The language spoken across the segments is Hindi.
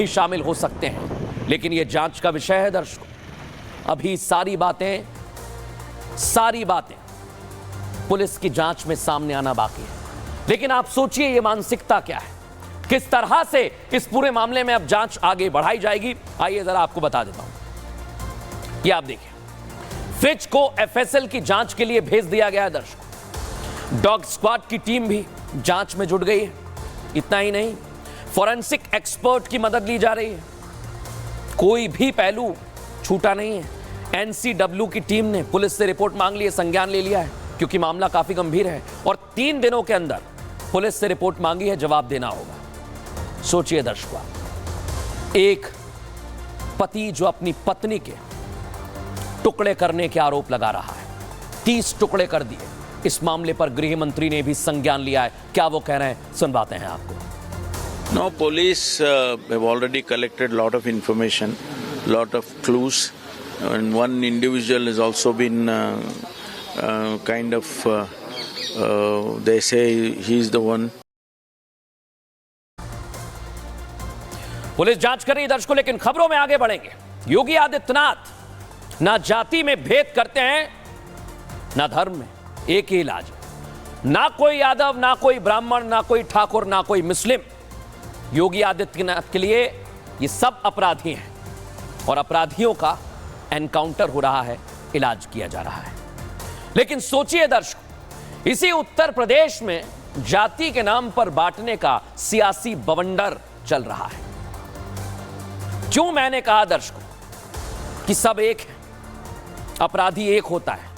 भी शामिल हो सकते हैं, लेकिन यह जांच का विषय है दर्शकों। अभी सारी बातें पुलिस की जांच में सामने आना बाकी है। लेकिन आप सोचिए ये मानसिकता क्या है, किस तरह से इस पूरे मामले में अब जांच आगे बढ़ाई जाएगी। आइए जरा आपको बता देता हूं। ये आप देखिए, फ्रिज को एफएसएल की जांच के लिए भेज दिया गया है दर्शकों। डॉग स्क्वाड की टीम भी जांच में जुट गई है। इतना ही नहीं, फॉरेंसिक एक्सपर्ट की मदद ली जा रही है। कोई भी पहलू छूटा नहीं है। एनसीडब्ल्यू की टीम ने पुलिस से रिपोर्ट मांग ली है, संज्ञान ले लिया है, क्योंकि मामला काफी गंभीर है और 3 दिनों के अंदर पुलिस से रिपोर्ट मांगी है, जवाब देना होगा। सोचिए दर्शकों, एक पति जो अपनी पत्नी के टुकड़े करने के आरोप लगा रहा है, 30 टुकड़े कर दिए। इस मामले पर गृह मंत्री ने भी संज्ञान लिया है। क्या वो कह रहे हैं, सुनवाते हैं आपको। No, police have already collected lot of information, lot of clues, and one individual has also been they say he's the one. Police जांच कर रही है दर्शकों, लेकिन खबरों में आगे बढ़ेंगे। योगी आदित्यनाथ ना जाति में भेद करते हैं, ना धर्म में, एक ही इलाज है। ना कोई यादव, ना कोई ब्राह्मण, ना कोई ठाकुर, ना कोई मुस्लिम। योगी आदित्यनाथ के लिए ये सब अपराधी हैं और अपराधियों का एनकाउंटर हो रहा है, इलाज किया जा रहा है। लेकिन सोचिए दर्शकों, इसी उत्तर प्रदेश में जाति के नाम पर बांटने का सियासी बवंडर चल रहा है। क्यों मैंने कहा दर्शकों कि सब एक है, अपराधी एक होता है,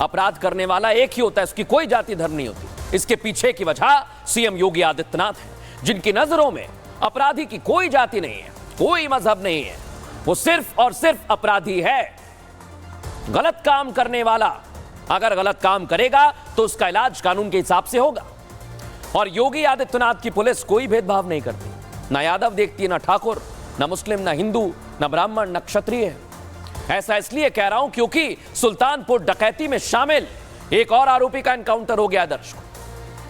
अपराध करने वाला एक ही होता है, उसकी कोई जाति धर्म नहीं होती। इसके पीछे की वजह सीएम योगी आदित्यनाथ है, जिनकी नजरों में अपराधी की कोई जाति नहीं है, कोई मजहब नहीं है। वो सिर्फ और सिर्फ अपराधी है। गलत काम करने वाला अगर गलत काम करेगा तो उसका इलाज कानून के हिसाब से होगा। और योगी आदित्यनाथ की पुलिस कोई भेदभाव नहीं करती, ना यादव देखती है, ना ठाकुर, ना मुस्लिम, ना हिंदू, ना ब्राह्मण, ना क्षत्रिय। ऐसा इसलिए कह रहा हूं क्योंकि सुल्तानपुर डकैती में शामिल एक और आरोपी का एनकाउंटर हो गया दर्शकों।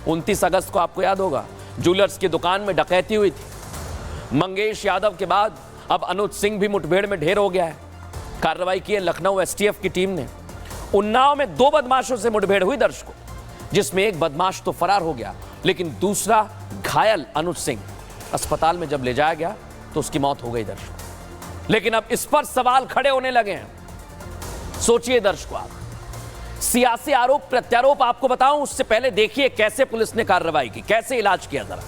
29 अगस्त को आपको याद होगा, ज्वेलर्स की दुकान में डकैती हुई थी। मंगेश यादव के बाद अब अनुज सिंह भी मुठभेड़ में ढेर हो गया है। कार्रवाई की है लखनऊ एसटीएफ की टीम ने। उन्नाव में 2 बदमाशों से मुठभेड़ हुई दर्शकों, जिसमें एक बदमाश तो फरार हो गया, लेकिन दूसरा घायल अनुज सिंह अस्पताल में जब ले जाया गया तो उसकी मौत हो गई दर्शकों। लेकिन अब इस पर सवाल खड़े होने लगे हैं। सोचिए दर्शकों, आप सियासी आरोप प्रत्यारोप आपको बताऊं, उससे पहले देखिए कैसे पुलिस ने कार्रवाई की, कैसे इलाज किया। जरा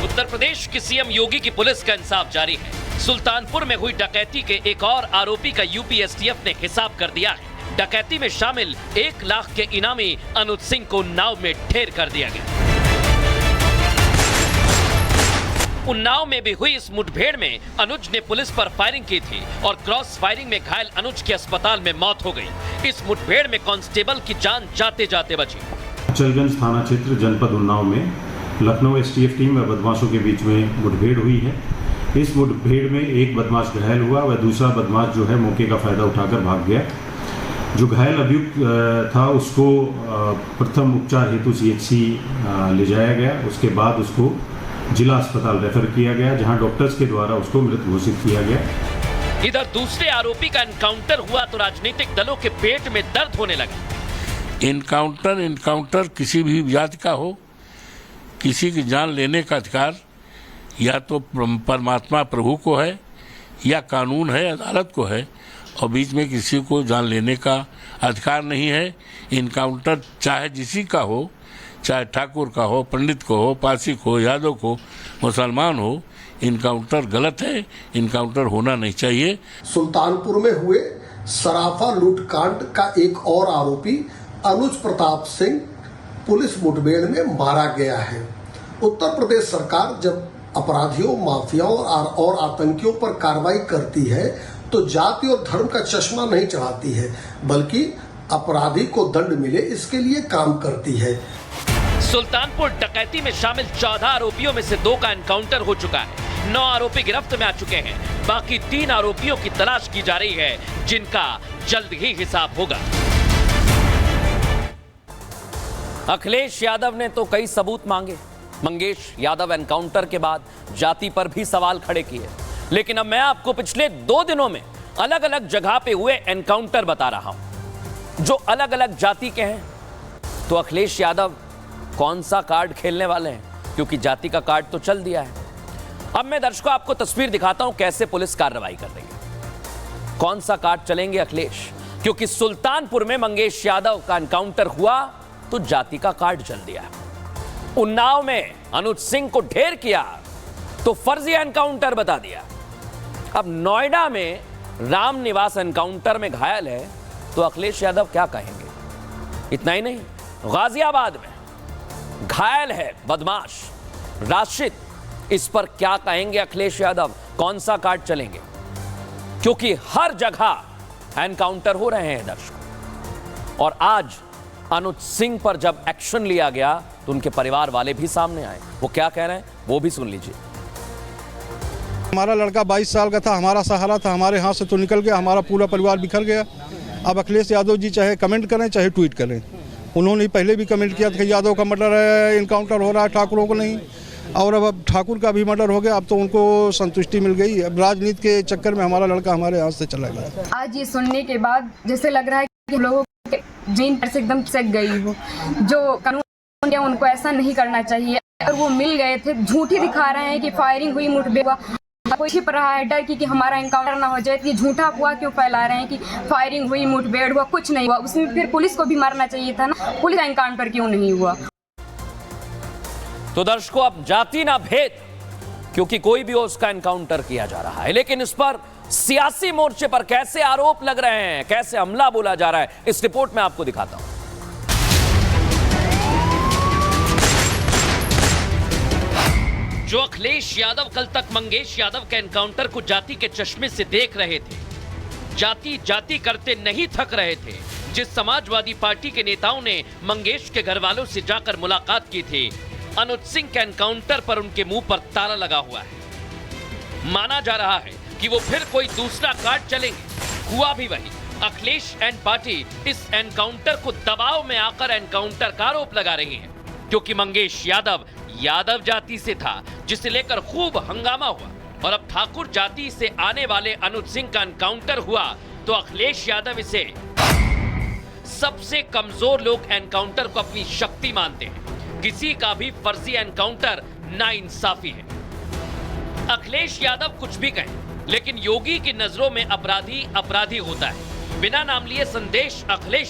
उत्तर प्रदेश की सीएम योगी की पुलिस का इंसाफ जारी है। सुल्तानपुर में हुई डकैती के एक और आरोपी का यूपी एसटीएफ ने हिसाब कर दिया है। डकैती में शामिल 1 लाख के इनामी अनुज सिंह को नाव में ढेर कर दिया गया। उन्नाव में भी हुई इस मुठभेड़ में अनुज ने पुलिस पर फायरिंग की थी और क्रॉस फायरिंग में घायल अनुज की अस्पताल में मौत हो गई। इस मुठभेड़ में कांस्टेबल की जान जाते जाते बची। अचलगंज थाना क्षेत्र जनपद उन्नाव में लखनऊ एसटीएफ टीम व बदमाशों के बीच में मुठभेड़ हुई है। इस मुठभेड़ में एक बदमाश घायल हुआ व दूसरा बदमाश जो है मौके का फायदा उठाकर भाग गया। जो घायल अभियुक्त था उसको प्रथम उपचार हेतु सीएचसी ले जाया गया। उसके बाद उसको जिला अस्पताल रेफर किया गया, जहां डॉक्टर्स के द्वारा उसको मृत घोषित किया गया। इधर दूसरे आरोपी का एनकाउंटर हुआ तो राजनीतिक दलों के पेट में दर्द होने लगा। एनकाउंटर किसी भी जाति का हो, किसी की जान लेने का अधिकार या तो परमात्मा प्रभु को है या कानून है, अदालत को है, और बीच में किसी को जान लेने का अधिकार नहीं है। इनकाउंटर चाहे जिसी का हो, चाहे ठाकुर का हो, पंडित को हो, पारसिक हो, यादव को, मुसलमान हो, इनकाउंटर गलत है। इनकाउंटर होना नहीं चाहिए। सुल्तानपुर में हुए सराफा लूटकांड का एक और आरोपी अनुज प्रताप सिंह पुलिस मुठभेड़ में मारा गया है। उत्तर प्रदेश सरकार जब अपराधियों, माफियाओं और आतंकियों पर कार्रवाई करती है तो जाति और धर्म का चश्मा नहीं चढ़ाती है, बल्कि अपराधी को दंड मिले इसके लिए काम करती है। सुल्तानपुर डकैती में शामिल 14 आरोपियों में से 2 का एनकाउंटर हो चुका है। 9 आरोपी गिरफ्त में आ चुके हैं। बाकी 3 आरोपियों की तलाश की जा रही है, जिनका जल्द ही हिसाब होगा। अखिलेश यादव ने तो कई सबूत मांगे। मंगेश यादव एनकाउंटर के बाद जाति पर भी सवाल खड़े किए, लेकिन अब मैं आपको पिछले 2 दिनों में अलग अलग जगह पे हुए एनकाउंटर बता रहा हूं जो अलग अलग जाति के हैं। तो अखिलेश यादव कौन सा कार्ड खेलने वाले हैं, क्योंकि जाति का कार्ड तो चल दिया है। अब मैं दर्शकों आपको तस्वीर दिखाता हूं कैसे पुलिस कार्रवाई कर रही है। कौन सा कार्ड चलेंगे अखिलेश, क्योंकि सुल्तानपुर में मंगेश यादव का एनकाउंटर हुआ तो जाति का कार्ड चल दिया। उन्नाव में अनुज सिंह को ढेर किया तो फर्जी एनकाउंटर बता दिया। अब नोएडा में राम निवास एनकाउंटर में घायल है तो अखिलेश यादव क्या कहेंगे। इतना ही नहीं, गाजियाबाद में घायल है बदमाश राशिद, इस पर क्या कहेंगे अखिलेश यादव, कौन सा कार्ड चलेंगे, क्योंकि हर जगह एनकाउंटर हो रहे हैं दर्शकों। और आज अनुज सिंह पर जब एक्शन लिया गया तो उनके परिवार वाले भी सामने आए। वो क्या कह रहे हैं वो भी सुन लीजिए। हमारा लड़का 22 साल का था, हमारा सहारा था, हमारे हाथ से तो निकल गया, हमारा पूरा परिवार बिखर गया। अब अखिलेश यादव जी चाहे कमेंट करें चाहे ट्वीट करें, उन्होंने पहले भी कमेंट किया था कि यादव का मर्डर है, इनकाउंटर हो रहा है, ठाकुरों को नहीं। और अब ठाकुर का भी मर्डर हो गया, अब तो उनको संतुष्टि मिल गई। अब राजनीति के चक्कर में हमारा लड़का हमारे हाथ से चला गया। आज ये सुनने के बाद जैसे लग रहा है कि लोगों के जीन पर से एकदम सक गई हो। जो कानून है उनको ऐसा नहीं करना चाहिए। और वो मिल गए थे, झूठी दिखा रहे हैं कि फायरिंग हुई, मुठभेड़ हुआ, कोई छिप रहा है डर कि हमारा एनकाउंटर ना हो जाए। ये झूठा हुआ क्यों फैला रहे हैं कि फायरिंग हुई, मुठभेड़ हुआ, कुछ नहीं हुआ। उसमें फिर पुलिस को भी मारना चाहिए था ना, पुलिस एनकाउंटर क्यों नहीं हुआ। तो दर्शकों अब जाति ना भेद, क्योंकि कोई भी हो उसका एनकाउंटर किया जा रहा है, लेकिन इस पर सियासी मोर्चे पर कैसे आरोप लग रहे हैं, कैसे हमला बोला जा रहा है, इस रिपोर्ट में आपको दिखाता हूं। जो अखिलेश यादव कल तक मंगेश यादव के एनकाउंटर को जाति के चश्मे से देख रहे थे, जाति जाति करते नहीं थक रहे थे, जिस समाजवादी पार्टी के नेताओं ने मंगेश के घर वालों से जाकर मुलाकात की थी, अनुज सिंह के एनकाउंटर पर उनके मुंह पर ताला लगा हुआ है। माना जा रहा है कि वो फिर कोई दूसरा कार्ड चलेंगे। हुआ भी वही, अखिलेश एंड पार्टी इस एनकाउंटर को दबाव में आकर एनकाउंटर का आरोप लगा रही है, क्योंकि मंगेश यादव यादव जाति से था, जिसे लेकर खूब हंगामा हुआ। और अब ठाकुर जाति से आने वाले अनुज सिंह का एनकाउंटर हुआ तो अखिलेश यादव इसे सबसे कमजोर लोग एनकाउंटर को अपनी शक्ति मानते हैं। किसी का भी फर्जी एनकाउंटर नाइंसाफी है। अखिलेश यादव कुछ भी कहें, लेकिन योगी की नजरों में अपराधी अपराधी होता है। बिना नाम लिए संदेश अखिलेश